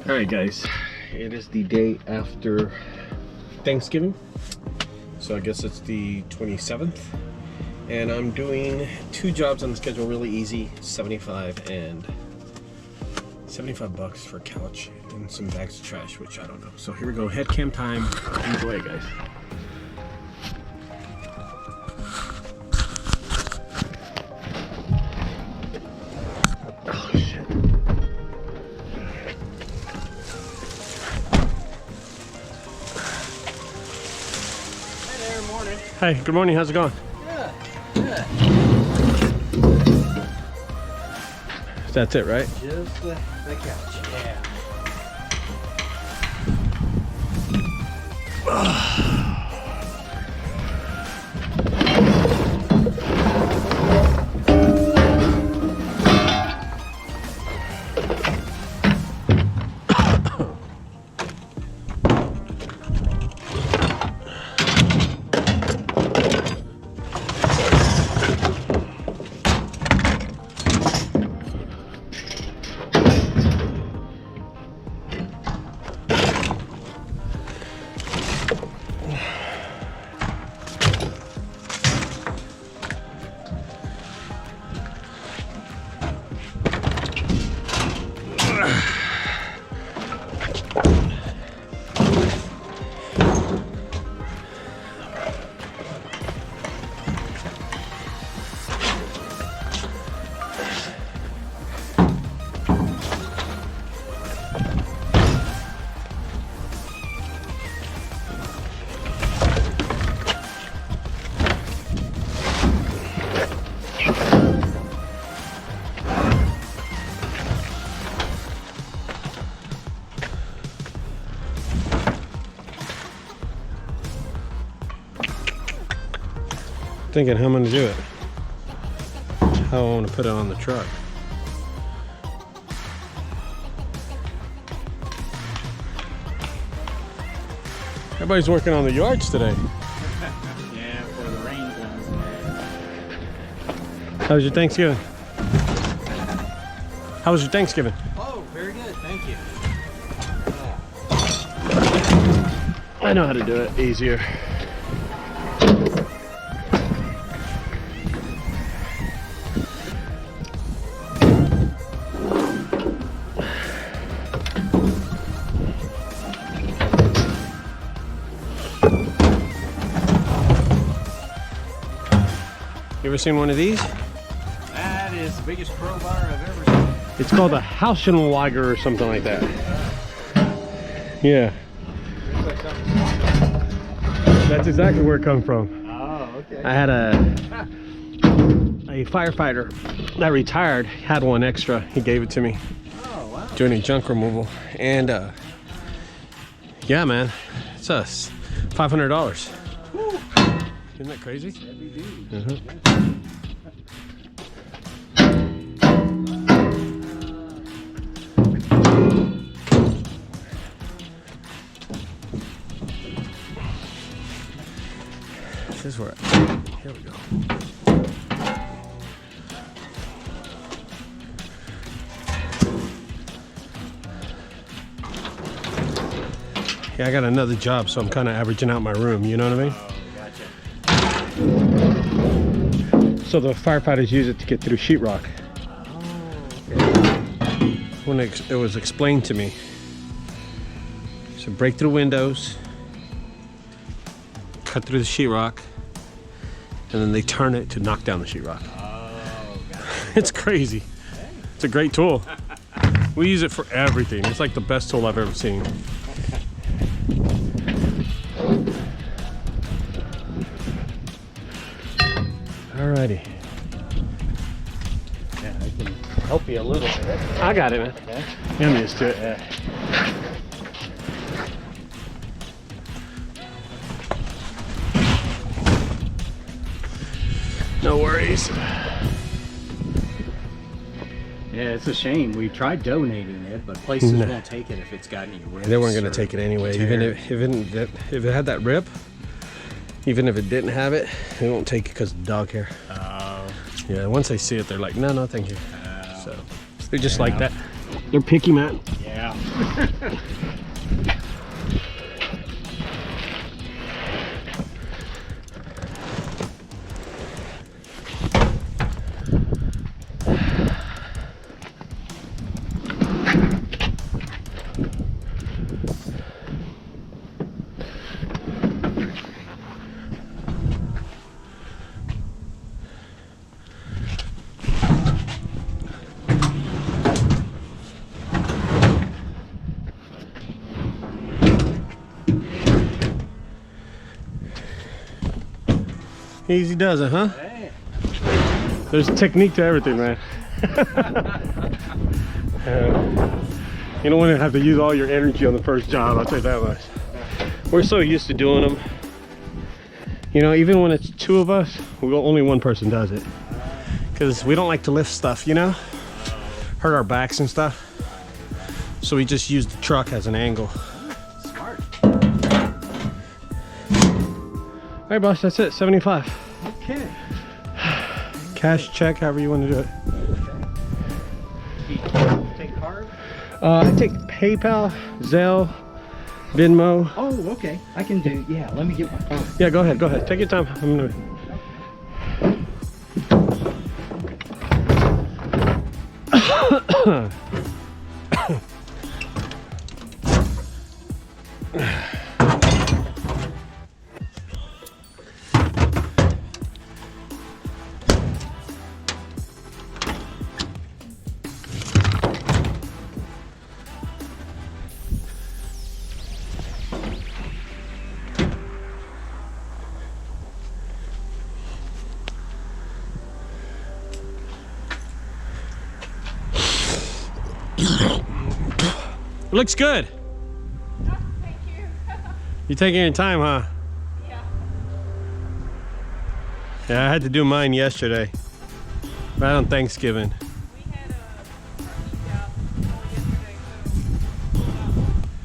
Alright guys, it is the day after Thanksgiving, so I guess it's the 27th, and I'm doing 2 jobs on the schedule, really easy, 75 bucks for a couch and some bags of trash, which I don't know. So here we go, head cam time. Enjoy it, guys. Oh shit. Hey there, morning. Hi, good morning, how's it going? Good, good. That's it, right? Just the couch. Yeah. Thinking how I'm gonna do it. How I want to put it on the truck. Everybody's working on the yards today. Yeah, before the rain comes. How was your Thanksgiving? How was your Thanksgiving? Oh, very good, thank you. I know how to do it easier. You ever seen one of these? That is the biggest crowbar I've ever seen. It's called a Hauschenweiger or something like that. Yeah. Looks like something. That's exactly where it comes from. Oh, okay. I had a firefighter that retired, had one extra. He gave it to me Oh, wow. doing a junk removal. And yeah, man, it's us $500. Whew. Isn't that crazy? Heavy duty. This is where, here we go. Yeah, I got another job, so I'm kind of averaging out my room, you know what I mean? Oh, gotcha. So the firefighters use it to get through sheetrock. Oh, okay. When it was explained to me. So break through windows, cut through the sheetrock, and then they turn it to knock down the sheetrock. Oh, gotcha. It's crazy. It's a great tool. We use it for everything. It's like the best tool I've ever seen. Alrighty. Yeah, I can help you a little bit. I got it, man. Okay. I'm used to it. Yeah. No worries. Yeah, it's a shame. We tried donating it, but places won't take it if it's got any rips. They weren't going to take it anyway. Even if it had that rip, even if it didn't have it, they won't take it because of dog hair. Oh. Yeah, once they see it, they're like, no, no, thank you. Oh. So they're just like that. They're picky, man. Yeah. off. Easy does it, huh? Hey. There's technique to everything, man. You don't want to have to use all your energy on the first job, I'll tell you that much. We're so used to doing them. You know, even when it's two of us, only one person does it. Because we don't like to lift stuff, you know? Hurt our backs and stuff. So we just use the truck as an angle. Smart. All right, boss, that's it, 75. Okay. Cash, check, however you want to do it. Take card? I take PayPal, Zelle, Venmo. Oh, okay. I can do, yeah, let me get my phone. Yeah, go ahead, take your time. I'm gonna... Looks good. Oh, thank you. You taking your time, huh? Yeah. Yeah, I had to do mine yesterday. Right on Thanksgiving. We had a party out yesterday,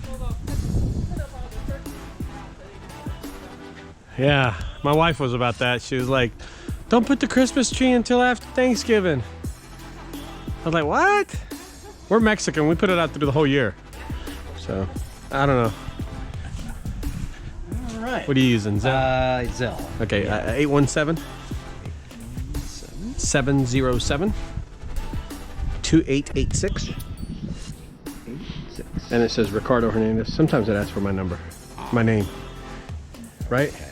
so put up all the turkeys out so they can. Yeah, my wife was about that. She was like, don't put the Christmas tree until after Thanksgiving. I was like, what? We're Mexican, we put it out through the whole year. So, I don't know. All right. What are you using, Zelle? Zelle. Okay, Yeah. 817 707 2886. 86. And it says Ricardo Hernandez. Sometimes it asks for my number, my name. Right? Okay.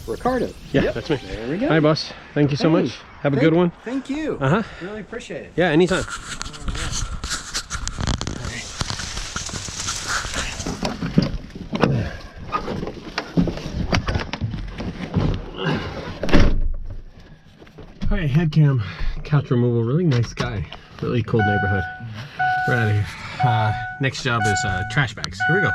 Ricardo. Yeah, Yep. that's me. There we go. Hi, boss. Thank you so Hey, much. Have a good one. Thank you. Uh-huh. Really appreciate it. Yeah, anytime. All right, HeadCam, couch removal. Really nice guy. Really cool neighborhood. We're out of here. Next job is trash bags. Here we go.